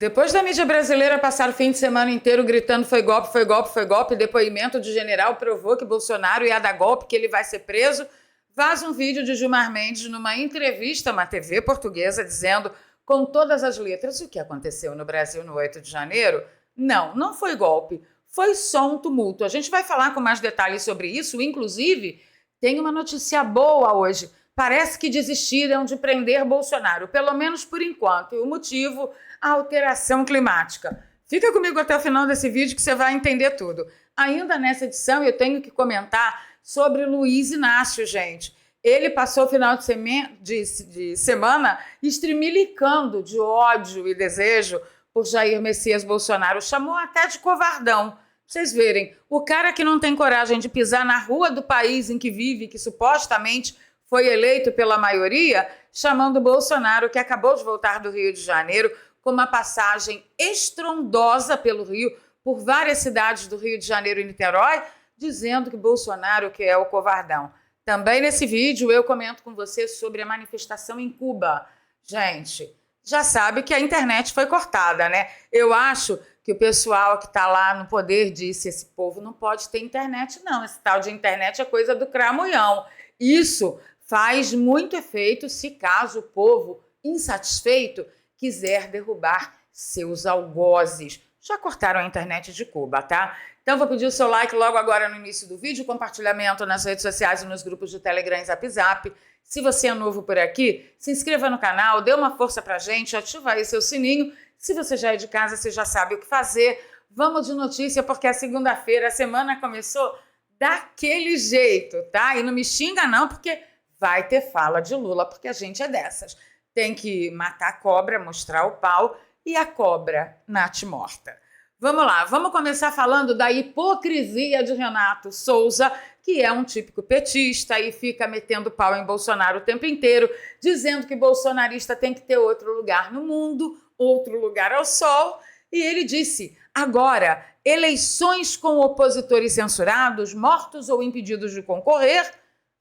Depois da mídia brasileira passar o fim de semana inteiro gritando foi golpe, foi golpe, foi golpe, depoimento de general provou que Bolsonaro ia dar golpe, que ele vai ser preso, vaza um vídeo de Gilmar Mendes numa entrevista a uma TV portuguesa dizendo com todas as letras o que aconteceu no Brasil no 8 de janeiro. Não foi golpe, foi só um tumulto. A gente vai falar com mais detalhes sobre isso, inclusive tem uma notícia boa hoje. Parece que desistiram de prender Bolsonaro, pelo menos por enquanto, e o motivo, a alteração climática. Fica comigo até o final desse vídeo que você vai entender tudo. Ainda nessa edição eu tenho que comentar sobre Luiz Inácio, gente. Ele passou o final de semana estremilicando de ódio e desejo por Jair Messias Bolsonaro. Chamou até de covardão. Pra vocês verem, o cara que não tem coragem de pisar na rua do país em que vive, que supostamente foi eleito pela maioria, chamando Bolsonaro, que acabou de voltar do Rio de Janeiro, com uma passagem estrondosa pelo Rio, por várias cidades do Rio de Janeiro e Niterói, dizendo que Bolsonaro que é o covardão. Também nesse vídeo eu comento com você sobre a manifestação em Cuba. Gente, já sabe que a internet foi cortada, né? Eu acho que o pessoal que está lá no poder disse: esse povo não pode ter internet, não. Esse tal de internet é coisa do cramunhão. Isso faz muito efeito se caso o povo insatisfeito quiser derrubar seus algozes. Já cortaram a internet de Cuba, tá? Então vou pedir o seu like logo agora no início do vídeo, compartilhamento nas redes sociais e nos grupos de Telegram e Zap Zap. Se você é novo por aqui, se inscreva no canal, dê uma força pra gente, ativa aí seu sininho. Se você já é de casa, você já sabe o que fazer. Vamos de notícia, porque é segunda-feira, a semana começou daquele jeito, tá? E não me xinga não, porque vai ter fala de Lula, porque a gente é dessas. Tem que matar a cobra, mostrar o pau, e a cobra Nath morta. Vamos lá, vamos começar falando da hipocrisia de Renato Souza, que é um típico petista e fica metendo pau em Bolsonaro o tempo inteiro, dizendo que bolsonarista tem que ter outro lugar no mundo, outro lugar ao sol. E ele disse: agora, eleições com opositores censurados, mortos ou impedidos de concorrer,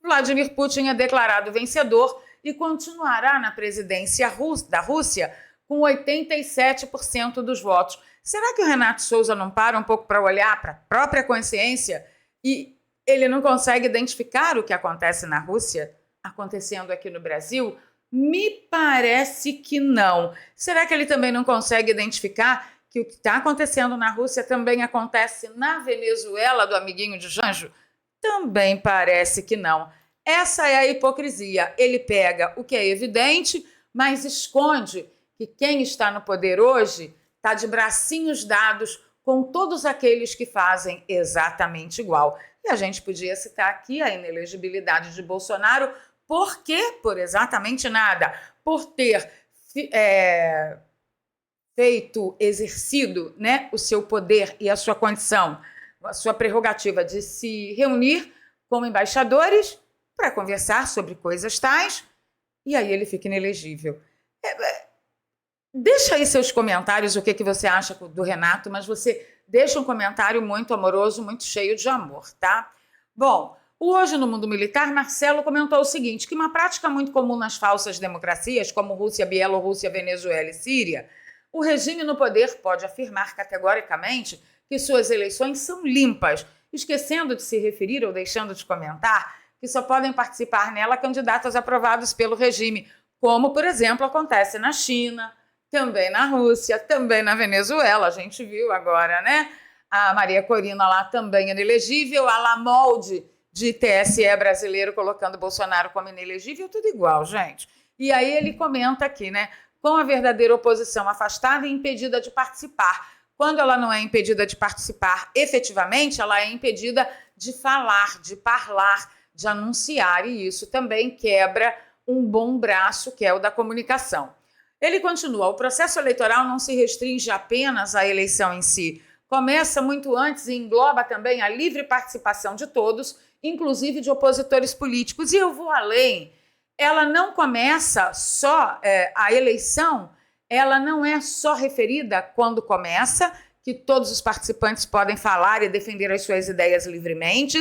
Vladimir Putin é declarado vencedor e continuará na presidência da Rússia com 87% dos votos. Será que o Renato Souza não para um pouco para olhar para a própria consciência e ele não consegue identificar o que acontece na Rússia acontecendo aqui no Brasil? Me parece que não. Será que ele também não consegue identificar que o que está acontecendo na Rússia também acontece na Venezuela do amiguinho de Janjo? Também parece que não. Essa é a hipocrisia. Ele pega o que é evidente, mas esconde que quem está no poder hoje está de bracinhos dados com todos aqueles que fazem exatamente igual. E a gente podia citar aqui a inelegibilidade de Bolsonaro, por quê? Por exatamente nada. Por ter exercido, né, o seu poder e a sua condição, a sua prerrogativa de se reunir com embaixadores para conversar sobre coisas tais, e aí ele fica inelegível. Deixa aí seus comentários, o que você acha do Renato, mas você deixa um comentário muito amoroso, muito cheio de amor, tá? Bom, hoje no Mundo Militar, Marcelo comentou o seguinte, que uma prática muito comum nas falsas democracias, como Rússia, Bielorrússia, Venezuela e Síria, o regime no poder pode afirmar categoricamente que suas eleições são limpas, esquecendo de se referir ou deixando de comentar que só podem participar nela candidatos aprovados pelo regime, como, por exemplo, acontece na China, também na Rússia, também na Venezuela, a gente viu agora, né? A Maria Corina lá também inelegível, a Lamolde de TSE brasileiro colocando Bolsonaro como inelegível, tudo igual, gente. E aí ele comenta aqui, né? Com a verdadeira oposição afastada e impedida de participar. Quando ela não é impedida de participar efetivamente, ela é impedida de falar, de parlar, de anunciar, e isso também quebra um bom braço, que é o da comunicação. Ele continua: o processo eleitoral não se restringe apenas à eleição em si. Começa muito antes e engloba também a livre participação de todos, inclusive de opositores políticos. E eu vou além. Ela não começa só, a eleição, ela não é só referida quando começa, que todos os participantes podem falar e defender as suas ideias livremente,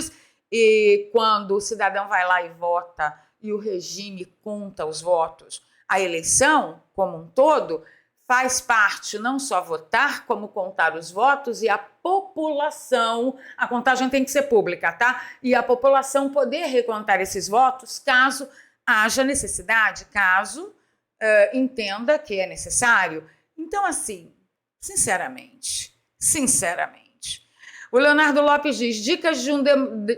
e quando o cidadão vai lá e vota e o regime conta os votos. A eleição, como um todo, faz parte não só votar, como contar os votos e a população, a contagem tem que ser pública, tá? E a população poder recontar esses votos caso haja necessidade, caso entenda que é necessário. Então, assim, sinceramente, o Leonardo Lopes diz, dicas de um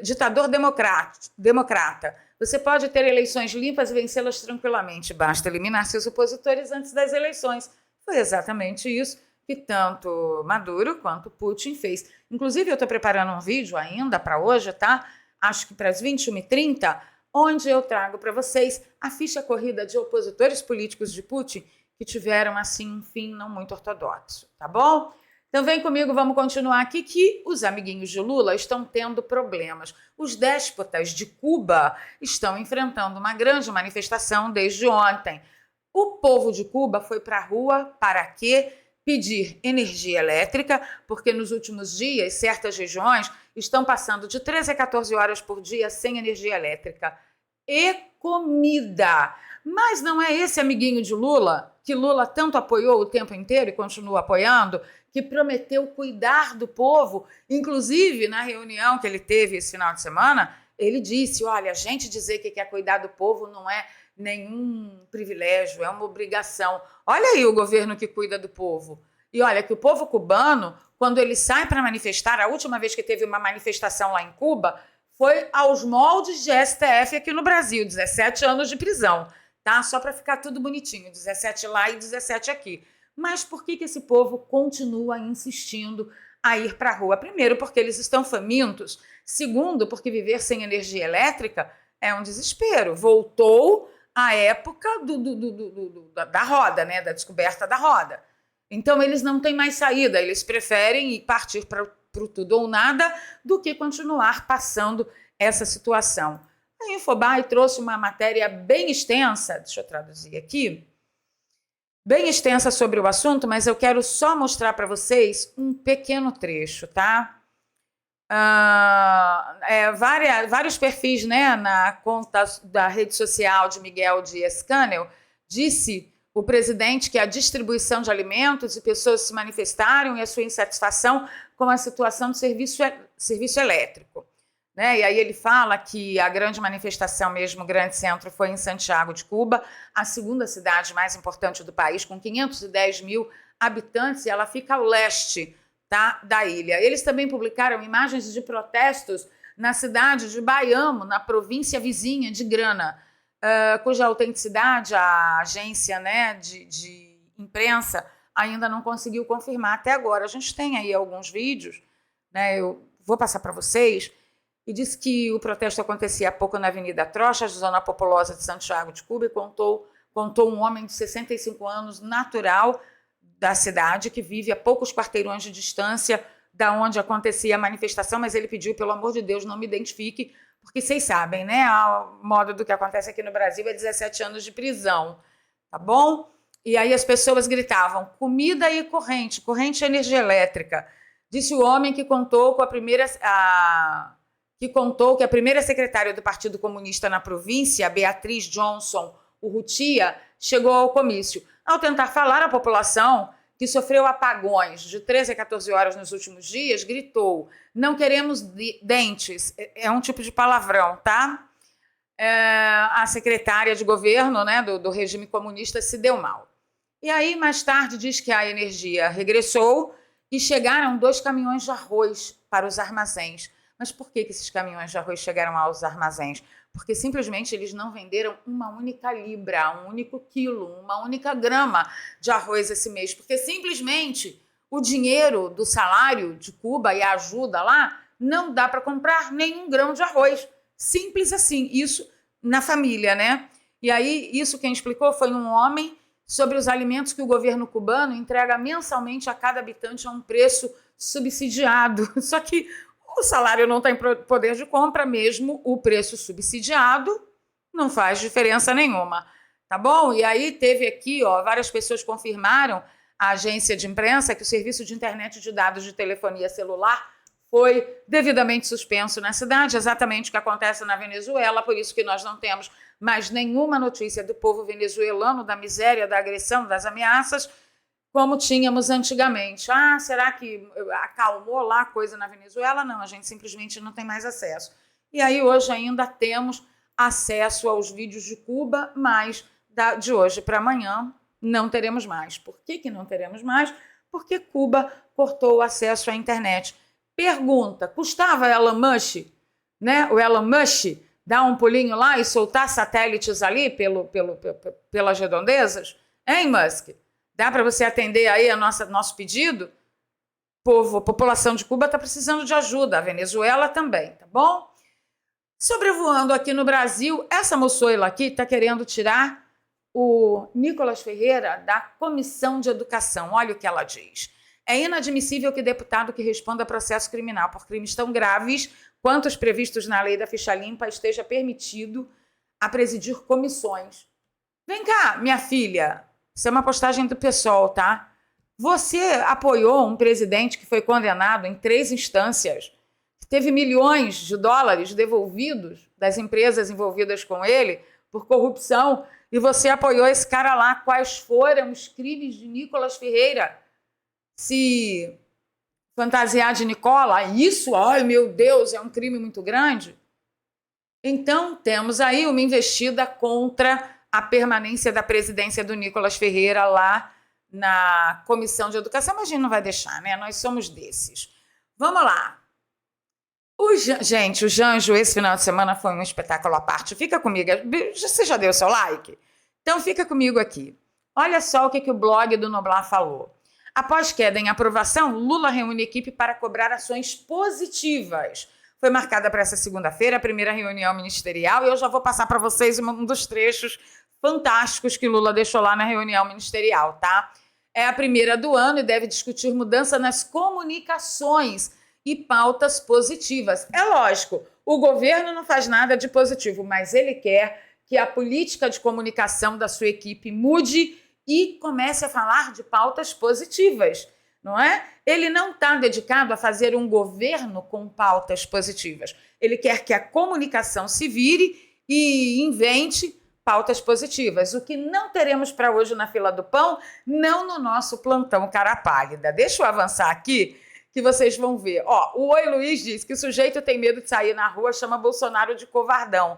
ditador democrata. Você pode ter eleições limpas e vencê-las tranquilamente. Basta eliminar seus opositores antes das eleições. Foi exatamente isso que tanto Maduro quanto Putin fez. Inclusive, eu estou preparando um vídeo ainda para hoje, tá? Acho que para as 21h30, onde eu trago para vocês a ficha corrida de opositores políticos de Putin que tiveram, assim, um fim não muito ortodoxo, tá bom? Então vem comigo, vamos continuar aqui que os amiguinhos de Lula estão tendo problemas. Os déspotas de Cuba estão enfrentando uma grande manifestação desde ontem. O povo de Cuba foi para a rua para quê? Pedir energia elétrica, porque nos últimos dias certas regiões estão passando de 13 a 14 horas por dia sem energia elétrica. E comida. Mas não é esse amiguinho de Lula, que Lula tanto apoiou o tempo inteiro e continua apoiando, que prometeu cuidar do povo, inclusive na reunião que ele teve esse final de semana, ele disse, olha, a gente dizer que quer cuidar do povo não é nenhum privilégio, é uma obrigação. Olha aí o governo que cuida do povo. E olha que o povo cubano, quando ele sai para manifestar, a última vez que teve uma manifestação lá em Cuba, foi aos moldes de STF aqui no Brasil, 17 anos de prisão, tá? Só para ficar tudo bonitinho, 17 lá e 17 aqui. Mas por que esse povo continua insistindo a ir para a rua? Primeiro, porque eles estão famintos. Segundo, porque viver sem energia elétrica é um desespero. Voltou a época da roda, né? Da descoberta da roda. Então, eles não têm mais saída. Eles preferem partir para o tudo ou nada do que continuar passando essa situação. A Infobae trouxe uma matéria bem extensa, deixa eu traduzir aqui, bem extensa sobre o assunto, mas eu quero só mostrar para vocês um pequeno trecho, tá? Vários perfis, né, na conta da rede social de Miguel Dias-Canel, disse o presidente que a distribuição de alimentos e pessoas se manifestaram e a sua insatisfação com a situação do serviço elétrico. Né? E aí ele fala que a grande manifestação mesmo, o grande centro, foi em Santiago de Cuba, a segunda cidade mais importante do país, com 510 mil habitantes, e ela fica ao leste, tá, da ilha. Eles também publicaram imagens de protestos na cidade de Baiamo, na província vizinha de Grana, cuja autenticidade a agência, né, de imprensa ainda não conseguiu confirmar até agora. A gente tem aí alguns vídeos, né, eu vou passar para vocês, e disse que o protesto acontecia há pouco na Avenida Trocha, zona populosa de Santiago de Cuba, e contou um homem de 65 anos, natural da cidade, que vive a poucos quarteirões de distância da onde acontecia a manifestação, mas ele pediu, pelo amor de Deus, não me identifique, porque vocês sabem, né? A modo do que acontece aqui no Brasil é 17 anos de prisão, tá bom? E aí as pessoas gritavam, comida e corrente e energia elétrica. Disse o homem que contou com que a primeira secretária do Partido Comunista na província, Beatriz Johnson Urrutia, chegou ao comício. Ao tentar falar à população, que sofreu apagões de 13 a 14 horas nos últimos dias, gritou, não queremos dentes, é um tipo de palavrão, tá? A secretária de governo, né, do regime comunista se deu mal. E aí, mais tarde, diz que a energia regressou e chegaram 2 caminhões de arroz para os armazéns. Mas por que esses caminhões de arroz chegaram aos armazéns? Porque simplesmente eles não venderam uma única libra, um único quilo, uma única grama de arroz esse mês. Porque simplesmente o dinheiro do salário de Cuba e a ajuda lá não dá para comprar nenhum grão de arroz. Simples assim, isso na família, né? E aí, isso quem explicou foi um homem sobre os alimentos que o governo cubano entrega mensalmente a cada habitante a um preço subsidiado. Só que o salário não tem poder de compra, mesmo o preço subsidiado não faz diferença nenhuma, tá bom? E aí teve aqui, ó, várias pessoas confirmaram à agência de imprensa que o serviço de internet de dados de telefonia celular foi devidamente suspenso na cidade, exatamente o que acontece na Venezuela, por isso que nós não temos mais nenhuma notícia do povo venezuelano, da miséria, da agressão, das ameaças, como tínhamos antigamente. Será que acalmou lá a coisa na Venezuela? Não, a gente simplesmente não tem mais acesso. E aí hoje ainda temos acesso aos vídeos de Cuba, mas de hoje para amanhã não teremos mais. Por que não teremos mais? Porque Cuba cortou o acesso à internet. Pergunta, custava Elon Musk, né? O Elon Musk dar um pulinho lá e soltar satélites ali pelas redondezas? Hein, Musk? Dá para você atender aí nosso pedido? A população de Cuba está precisando de ajuda, a Venezuela também, tá bom? Sobrevoando aqui no Brasil, essa moçoila aqui está querendo tirar o Nicolas Ferreira da Comissão de Educação. Olha o que ela diz. É inadmissível que deputado que responda a processo criminal por crimes tão graves quanto os previstos na lei da ficha limpa esteja permitido a presidir comissões. Vem cá, minha filha. Isso é uma postagem do PSOL, tá? Você apoiou um presidente que foi condenado em 3 instâncias, que teve milhões de dólares devolvidos das empresas envolvidas com ele por corrupção, e você apoiou esse cara lá. Quais foram os crimes de Nicolas Ferreira? Se fantasiar de Nicola, isso, ai meu Deus, é um crime muito grande? Então, temos aí uma investida contra a permanência da presidência do Nicolas Ferreira lá na Comissão de Educação, mas a gente não vai deixar, né? Nós somos desses. Vamos lá. Gente, o Janjo, esse final de semana foi um espetáculo à parte. Fica comigo. Você já deu seu like? Então, fica comigo aqui. Olha só o que o blog do Noblar falou. Após queda em aprovação, Lula reúne equipe para cobrar ações positivas. Foi marcada para essa segunda-feira a primeira reunião ministerial e eu já vou passar para vocês um dos trechos fantásticos que Lula deixou lá na reunião ministerial, tá? É a primeira do ano e deve discutir mudança nas comunicações e pautas positivas. É lógico, o governo não faz nada de positivo, mas ele quer que a política de comunicação da sua equipe mude e comece a falar de pautas positivas, não é? Ele não está dedicado a fazer um governo com pautas positivas. Ele quer que a comunicação se vire e invente pautas positivas. O que não teremos para hoje na fila do pão, não no nosso plantão cara pálida. Deixa eu avançar aqui, que vocês vão ver. O Oi Luiz diz que o sujeito tem medo de sair na rua, chama Bolsonaro de covardão.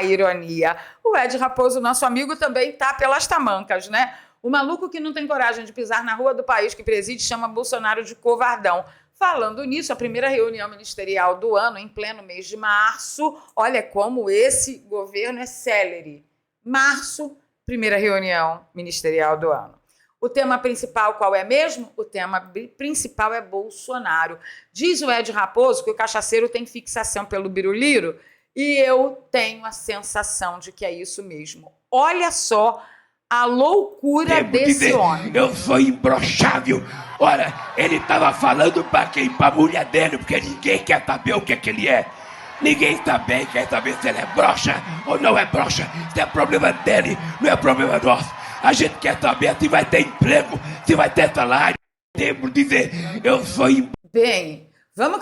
Ironia. O Ed Raposo, nosso amigo, também tá pelas tamancas, né? O maluco que não tem coragem de pisar na rua do país que preside chama Bolsonaro de covardão. Falando nisso, a primeira reunião ministerial do ano, em pleno mês de março, olha como esse governo é célere. Março, primeira reunião ministerial do ano. O tema principal qual é mesmo? O tema principal é Bolsonaro. Diz o Ed Raposo que o cachaceiro tem fixação pelo biruliro, e eu tenho a sensação de que é isso mesmo. Olha só a loucura desse homem. Eu sou imbrochável. Ora, ele estava falando para quem? Para a mulher dele, porque ninguém quer saber o que ele é. Ninguém também quer saber se ele é broxa ou não é broxa. Isso é problema dele, não é problema nosso. A gente quer saber se vai ter emprego, se vai ter salário. Devo dizer, eu sou Bem, vamos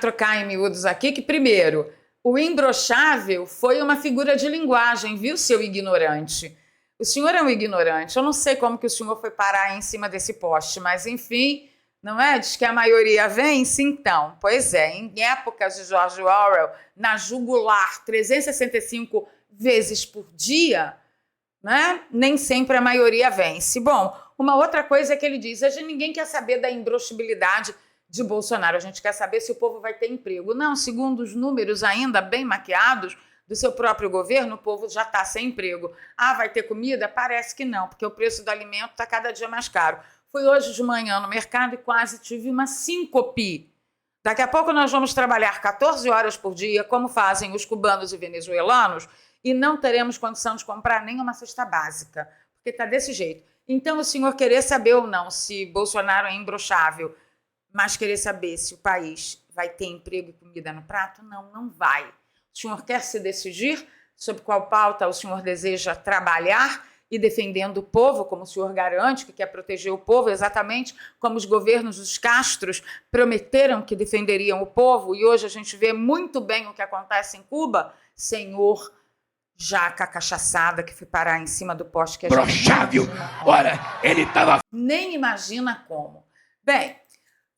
trocar em miúdos aqui que, primeiro, o imbrochável foi uma figura de linguagem, viu, seu ignorante? O senhor é um ignorante. Eu não sei como que o senhor foi parar em cima desse poste, mas, enfim, não é? Diz que a maioria vence, então. Pois é, em épocas de George Orwell, na jugular 365 vezes por dia, né? Nem sempre a maioria vence. Bom, uma outra coisa é que ele diz, ninguém quer saber da imbroxibilidade de Bolsonaro, a gente quer saber se o povo vai ter emprego. Não, segundo os números ainda bem maquiados do seu próprio governo, o povo já está sem emprego. Vai ter comida? Parece que não, porque o preço do alimento está cada dia mais caro. Fui hoje de manhã no mercado e quase tive uma síncope. Daqui a pouco nós vamos trabalhar 14 horas por dia, como fazem os cubanos e venezuelanos, e não teremos condição de comprar nenhuma cesta básica, porque está desse jeito. Então, o senhor querer saber ou não se Bolsonaro é imbrochável, mas querer saber se o país vai ter emprego e comida no prato? Não, não vai. O senhor quer se decidir sobre qual pauta o senhor deseja trabalhar e defendendo o povo, como o senhor garante que quer proteger o povo, exatamente como os governos dos Castros prometeram que defenderiam o povo, e hoje a gente vê muito bem o que acontece em Cuba? Senhor, jaca cachaçada que foi parar em cima do poste que a Broxar, viu? Olha, ele tava nem imagina como. Bem,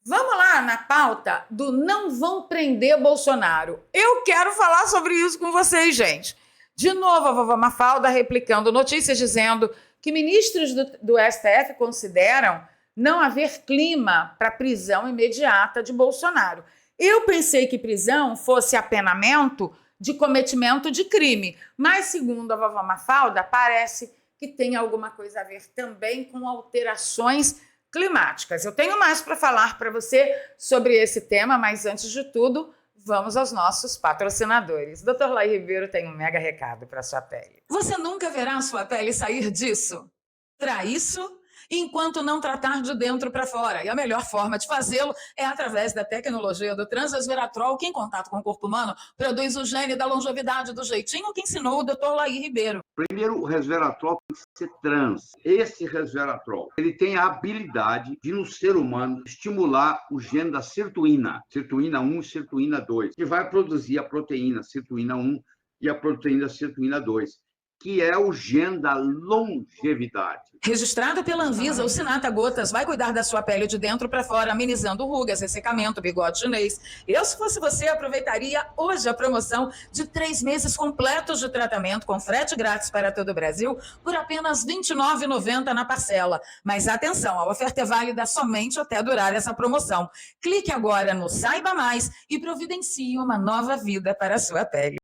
vamos lá na pauta do não vão prender Bolsonaro. Eu quero falar sobre isso com vocês, gente. De novo, a vovó Mafalda replicando notícias dizendo que ministros do STF consideram não haver clima para prisão imediata de Bolsonaro. Eu pensei que prisão fosse apenamento de cometimento de crime, mas, segundo a vovó Mafalda, parece que tem alguma coisa a ver também com alterações climáticas. Eu tenho mais para falar para você sobre esse tema, mas antes de tudo, vamos aos nossos patrocinadores. Dr. Laí Ribeiro tem um mega recado para sua pele. Você nunca verá sua pele sair disso. Para isso, enquanto não tratar de dentro para fora. E a melhor forma de fazê-lo é através da tecnologia do Transresveratrol, que em contato com o corpo humano produz o gene da longevidade do jeitinho que ensinou o Dr. Laí Ribeiro. Primeiro, o resveratrol tem que ser trans. Esse resveratrol, ele tem a habilidade de, no ser humano, estimular o gene da sirtuína 1 e sirtuína 2, que vai produzir a proteína sirtuína 1 e a proteína sirtuína 2, que é o gene da longevidade. Registrado pela Anvisa, o Sinata Gotas vai cuidar da sua pele de dentro para fora, amenizando rugas, ressecamento, bigode chinês. Eu, se fosse você, aproveitaria hoje a promoção de 3 meses completos de tratamento com frete grátis para todo o Brasil por apenas R$ 29,90 na parcela. Mas atenção, a oferta é válida somente até durar essa promoção. Clique agora no Saiba Mais e providencie uma nova vida para a sua pele.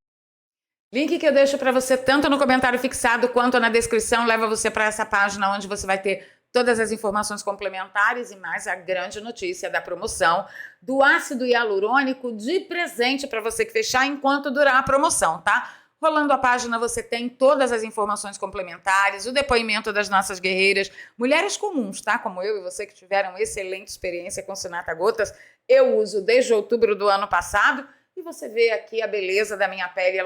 Link que eu deixo para você tanto no comentário fixado quanto na descrição leva você para essa página onde você vai ter todas as informações complementares e mais a grande notícia da promoção do ácido hialurônico de presente para você que fechar enquanto durar a promoção, tá? Rolando a página você tem todas as informações complementares, o depoimento das nossas guerreiras, mulheres comuns, tá? Como eu e você que tiveram excelente experiência com Sinata Gotas. Eu uso desde outubro do ano passado. E você vê aqui a beleza da minha pele,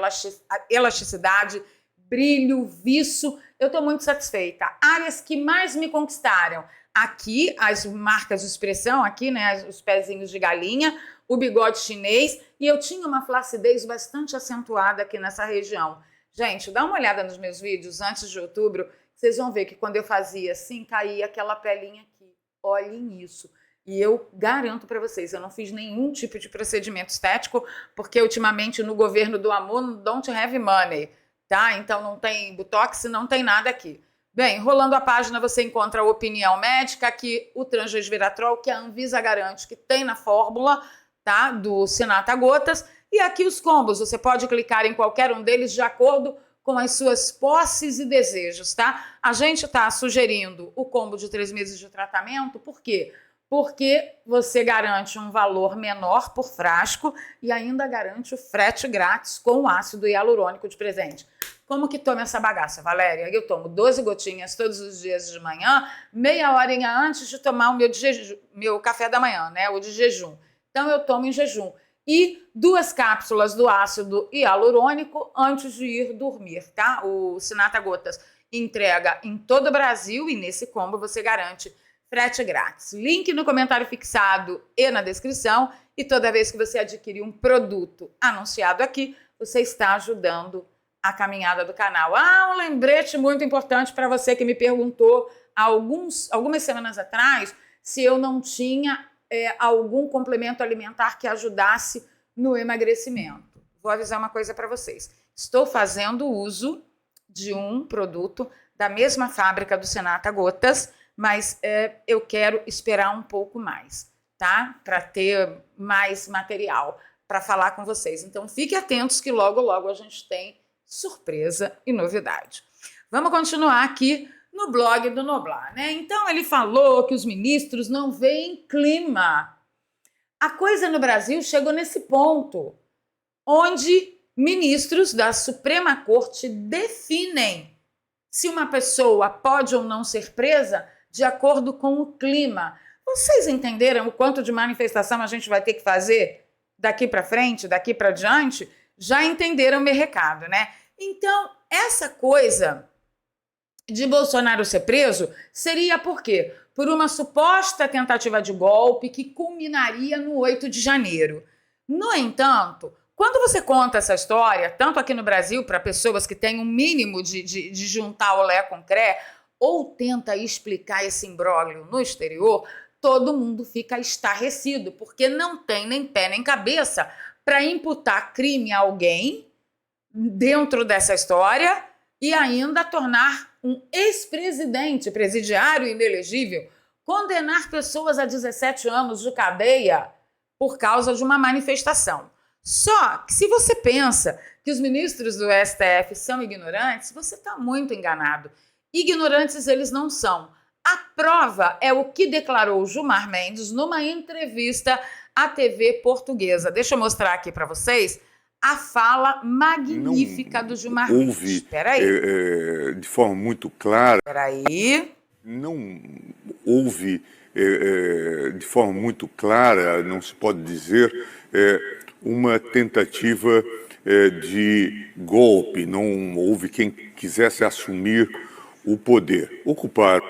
elasticidade, brilho, viço. Eu estou muito satisfeita. Áreas que mais me conquistaram. Aqui, as marcas de expressão, aqui, né, os pezinhos de galinha, o bigode chinês. E eu tinha uma flacidez bastante acentuada aqui nessa região. Gente, dá uma olhada nos meus vídeos antes de outubro. Vocês vão ver que quando eu fazia assim, caía aquela pelinha aqui. Olhem isso. E eu garanto para vocês, eu não fiz nenhum tipo de procedimento estético, porque ultimamente no governo do amor, don't have money, tá? Então não tem botox, não tem nada aqui. Bem, rolando a página você encontra a opinião médica, aqui o Transresveratrol, que a Anvisa garante que tem na fórmula, tá? Do Sinata Gotas. E aqui os combos, você pode clicar em qualquer um deles de acordo com as suas posses e desejos, tá? A gente tá sugerindo o combo de 3 meses de tratamento, por quê? Porque você garante um valor menor por frasco e ainda garante o frete grátis com o ácido hialurônico de presente. Como que toma essa bagaça, Valéria? Eu tomo 12 gotinhas todos os dias de manhã, meia horinha antes de tomar o meu café da manhã, né? O de jejum. Então eu tomo em jejum. E 2 cápsulas do ácido hialurônico antes de ir dormir, tá? O Sinata Gotas entrega em todo o Brasil e nesse combo você garante frete grátis. Link no comentário fixado e na descrição. E toda vez que você adquirir um produto anunciado aqui, você está ajudando a caminhada do canal. Um lembrete muito importante para você que me perguntou algumas semanas atrás se eu não tinha algum complemento alimentar que ajudasse no emagrecimento. Vou avisar uma coisa para vocês. Estou fazendo uso de um produto da mesma fábrica do Sinata Gotas, mas eu quero esperar um pouco mais, tá? Para ter mais material para falar com vocês. Então, fiquem atentos que logo, logo a gente tem surpresa e novidade. Vamos continuar aqui no blog do Noblar, né? Então, ele falou que os ministros não veem clima. A coisa no Brasil chegou nesse ponto, onde ministros da Suprema Corte definem se uma pessoa pode ou não ser presa de acordo com o clima. Vocês entenderam o quanto de manifestação a gente vai ter que fazer daqui para frente, daqui para diante? Já entenderam o meu recado, né? Então, essa coisa de Bolsonaro ser preso seria por quê? Por uma suposta tentativa de golpe que culminaria no 8 de janeiro. No entanto, Quando você conta essa história, tanto aqui no Brasil, para pessoas que têm um mínimo de juntar olé com cré, ou tenta explicar esse imbróglio no exterior, todo mundo fica estarrecido, porque não tem nem pé nem cabeça para imputar crime a alguém dentro dessa história e ainda tornar um ex-presidente, presidiário inelegível, condenar pessoas a 17 anos de cadeia por causa de uma manifestação. Só que se você pensa que os ministros do STF são ignorantes, você está muito enganado. Ignorantes eles não são. A prova é o que declarou Gilmar Mendes numa entrevista à TV portuguesa. Deixa eu mostrar aqui para vocês a fala magnífica do Gilmar Mendes. Espera aí. De forma muito clara. Espera aí. Não houve de forma muito clara, não se pode dizer, uma tentativa de golpe. Não houve quem quisesse assumir o poder. Ocupar.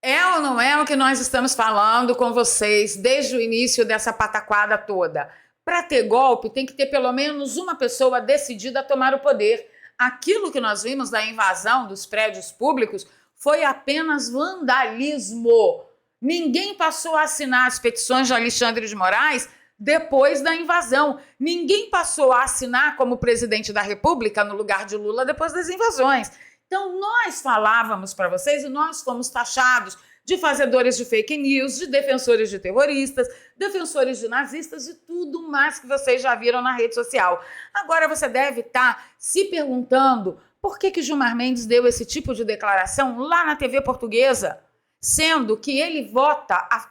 É ou não é o que nós estamos falando com vocês desde o início dessa pataquada toda? Para ter golpe, tem que ter pelo menos uma pessoa decidida a tomar o poder. Aquilo que nós vimos da invasão dos prédios públicos foi apenas vandalismo. Ninguém passou a assinar as petições de Alexandre de Moraes depois da invasão. Ninguém passou a assinar como presidente da República no lugar de Lula depois das invasões. Então, nós falávamos para vocês e nós fomos taxados de fazedores de fake news, de defensores de terroristas, defensores de nazistas e tudo mais que vocês já viram na rede social. Agora você deve estar se perguntando por que Gilmar Mendes deu esse tipo de declaração lá na TV portuguesa, sendo que ele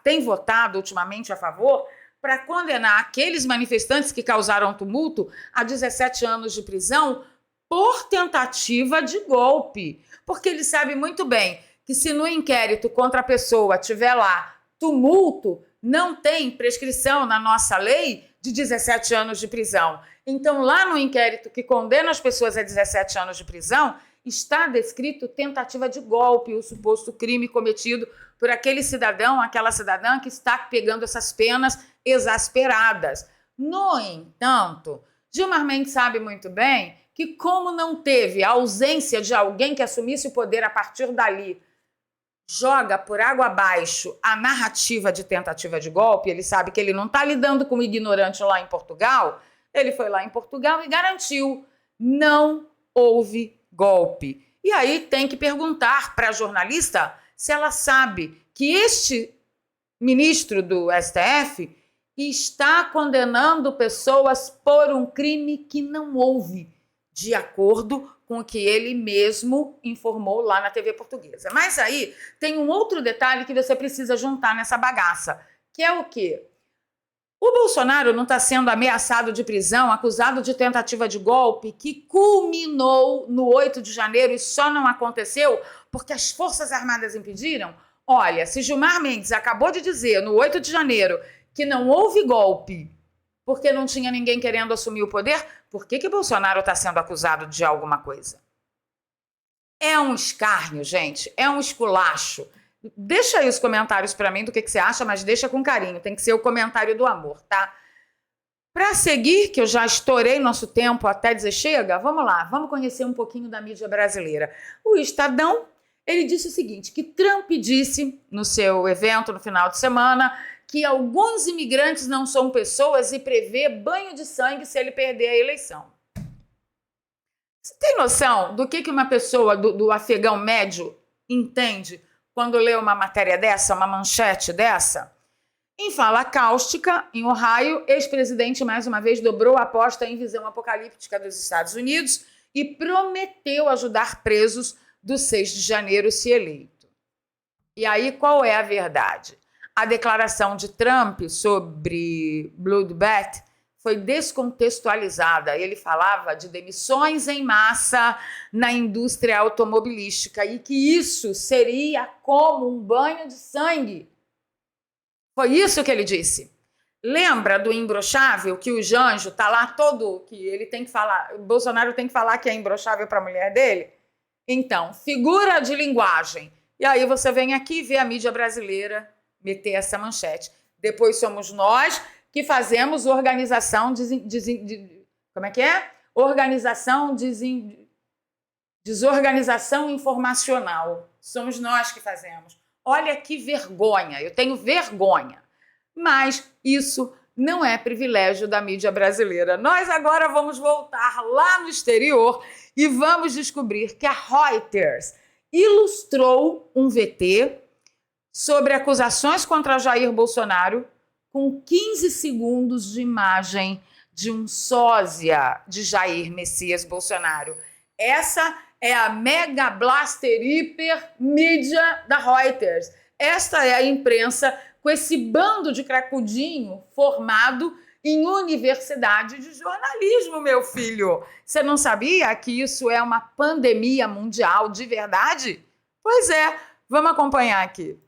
tem votado ultimamente a favor para condenar aqueles manifestantes que causaram tumulto a 17 anos de prisão por tentativa de golpe. Porque ele sabe muito bem que se no inquérito contra a pessoa tiver lá tumulto, não tem prescrição na nossa lei de 17 anos de prisão. Então, lá no inquérito que condena as pessoas a 17 anos de prisão, está descrito tentativa de golpe, o suposto crime cometido por aquele cidadão, aquela cidadã que está pegando essas penas exasperadas. No entanto, Gilmar Mendes sabe muito bem que, como não teve a ausência de alguém que assumisse o poder a partir dali, joga por água abaixo a narrativa de tentativa de golpe. Ele sabe que ele não está lidando com um ignorante lá em Portugal. Ele foi lá em Portugal e garantiu: não houve golpe. E aí tem que perguntar para a jornalista se ela sabe que este ministro do STF está condenando pessoas por um crime que não houve, de acordo com o que ele mesmo informou lá na TV portuguesa. Mas aí tem um outro detalhe que você precisa juntar nessa bagaça, que é o quê? O Bolsonaro não está sendo ameaçado de prisão, acusado de tentativa de golpe, que culminou no 8 de janeiro e só não aconteceu porque as Forças Armadas impediram? Olha, se Gilmar Mendes acabou de dizer no 8 de janeiro que não houve golpe porque não tinha ninguém querendo assumir o poder, por que Bolsonaro está sendo acusado de alguma coisa? É um escárnio, gente, é um esculacho. Deixa aí os comentários para mim do que você acha, mas deixa com carinho, tem que ser o comentário do amor, tá? Para seguir, que eu já estourei nosso tempo até dizer chega, vamos lá, vamos conhecer um pouquinho da mídia brasileira. O Estadão, ele disse o seguinte, que Trump disse no seu evento no final de semana que alguns imigrantes não são pessoas e prevê banho de sangue se ele perder a eleição. Você tem noção do que uma pessoa do afegão médio entende quando lê uma matéria dessa, uma manchete dessa? Em fala cáustica, em Ohio, ex-presidente mais uma vez dobrou a aposta em visão apocalíptica dos Estados Unidos e prometeu ajudar presos do 6 de janeiro se eleito. E aí qual é a verdade? A declaração de Trump sobre Bloodbath foi descontextualizada. Ele falava de demissões em massa na indústria automobilística e que isso seria como um banho de sangue. Foi isso que ele disse. Lembra do imbrochável, que o Janjo está lá todo, que ele tem que falar, o Bolsonaro tem que falar que é imbrochável para a mulher dele? Então, figura de linguagem. E aí você vem aqui ver a mídia brasileira meter essa manchete. Depois somos nós que fazemos organização Como é que é? Desorganização informacional. Somos nós que fazemos. Olha que vergonha, eu tenho vergonha. Mas isso não é privilégio da mídia brasileira. Nós agora vamos voltar lá no exterior e vamos descobrir que a Reuters ilustrou um VT sobre acusações contra Jair Bolsonaro com 15 segundos de imagem de um sósia de Jair Messias Bolsonaro. Essa é a Mega Blaster Hiper Mídia da Reuters. Esta é a imprensa com esse bando de cracudinho formado em universidade de jornalismo, meu filho. Você não sabia que isso é uma pandemia mundial de verdade? Pois é, vamos acompanhar aqui.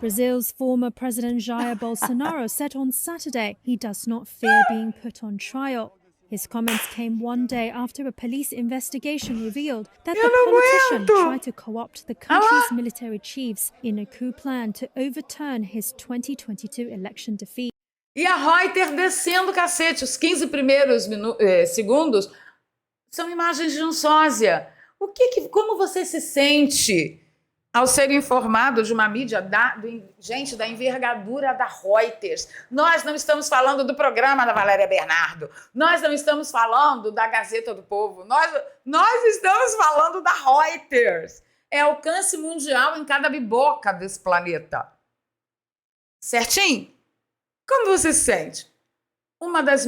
Brazil's former President Jair Bolsonaro said on Saturday he does not fear being put on trial. His comments came one day after a police investigation revealed that the politician tried to co-opt the country's military chiefs in a coup plan to overturn his 2022 election defeat. E a Reuters descendo o cacete. Os 15 primeiros segundos são imagens de um sósia. Como você se sente ao ser informado de uma mídia da envergadura da Reuters? Nós não estamos falando do programa da Valéria Bernardo. Nós não estamos falando da Gazeta do Povo. Nós estamos falando da Reuters. É alcance mundial em cada biboca desse planeta. Certinho? Como você se sente? Uma das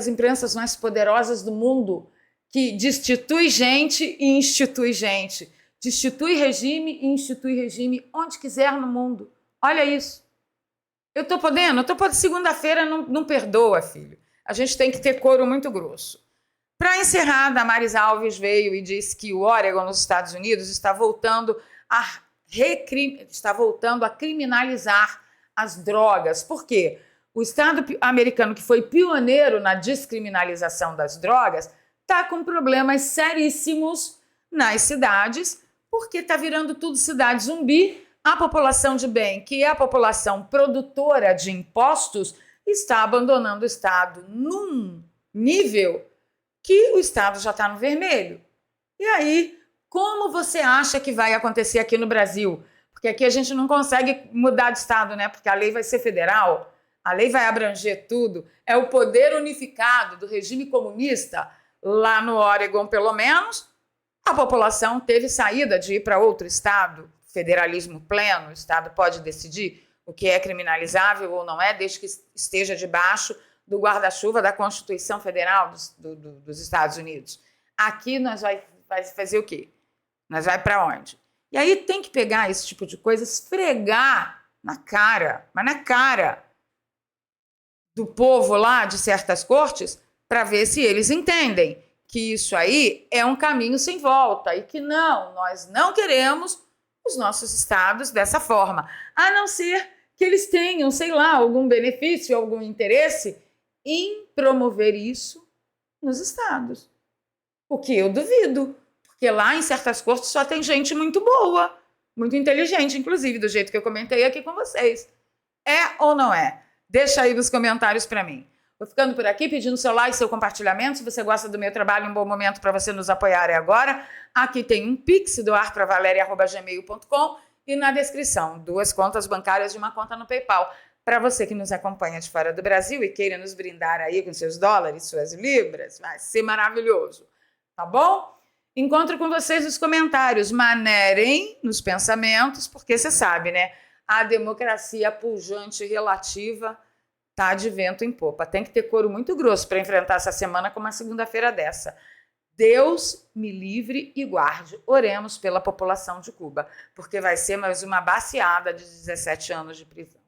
imprensas mais poderosas do mundo, que destitui gente e institui gente. Destitui regime e institui regime onde quiser no mundo. Olha isso. Eu tô podendo? Segunda-feira não perdoa, filho. A gente tem que ter couro muito grosso. Para encerrar, a Damares Alves veio e disse que o Oregon, nos Estados Unidos, está voltando a criminalizar as drogas. Por quê? O Estado americano, que foi pioneiro na descriminalização das drogas, está com problemas seríssimos nas cidades, porque está virando tudo cidade zumbi. A população de bem, que é a população produtora de impostos, está abandonando o Estado num nível que o Estado já está no vermelho. E aí, como você acha que vai acontecer aqui no Brasil? Porque aqui a gente não consegue mudar de Estado, né? Porque a lei vai ser federal, a lei vai abranger tudo. É o poder unificado do regime comunista. Lá no Oregon, pelo menos, a população teve saída de ir para outro estado, federalismo pleno. O estado pode decidir o que é criminalizável ou não é, desde que esteja debaixo do guarda-chuva da Constituição Federal dos Estados Unidos. Aqui nós vai fazer o quê? Nós vai para onde? E aí tem que pegar esse tipo de coisa, esfregar na cara, mas na cara do povo lá de certas cortes, para ver se eles entendem que isso aí é um caminho sem volta e que nós não queremos os nossos estados dessa forma, a não ser que eles tenham, sei lá, algum benefício, algum interesse em promover isso nos estados. O que eu duvido, porque lá em certas cortes só tem gente muito boa, muito inteligente, inclusive, do jeito que eu comentei aqui com vocês. É ou não é? Deixa aí nos comentários para mim. Vou ficando por aqui, pedindo seu like, seu compartilhamento. Se você gosta do meu trabalho, um bom momento para você nos apoiar é agora. Aqui tem um Pix, doarpravaleria@gmail.com, e na descrição, 2 contas bancárias e uma conta no PayPal. Para você que nos acompanha de fora do Brasil e queira nos brindar aí com seus dólares, suas libras, vai ser maravilhoso. Tá bom? Encontro com vocês nos comentários. Manerem nos pensamentos, porque você sabe, né? A democracia pujante e relativa tá de vento em popa. Tem que ter couro muito grosso para enfrentar essa semana com uma segunda-feira dessa. Deus me livre e guarde. Oremos pela população de Cuba, porque vai ser mais uma baciada de 17 anos de prisão.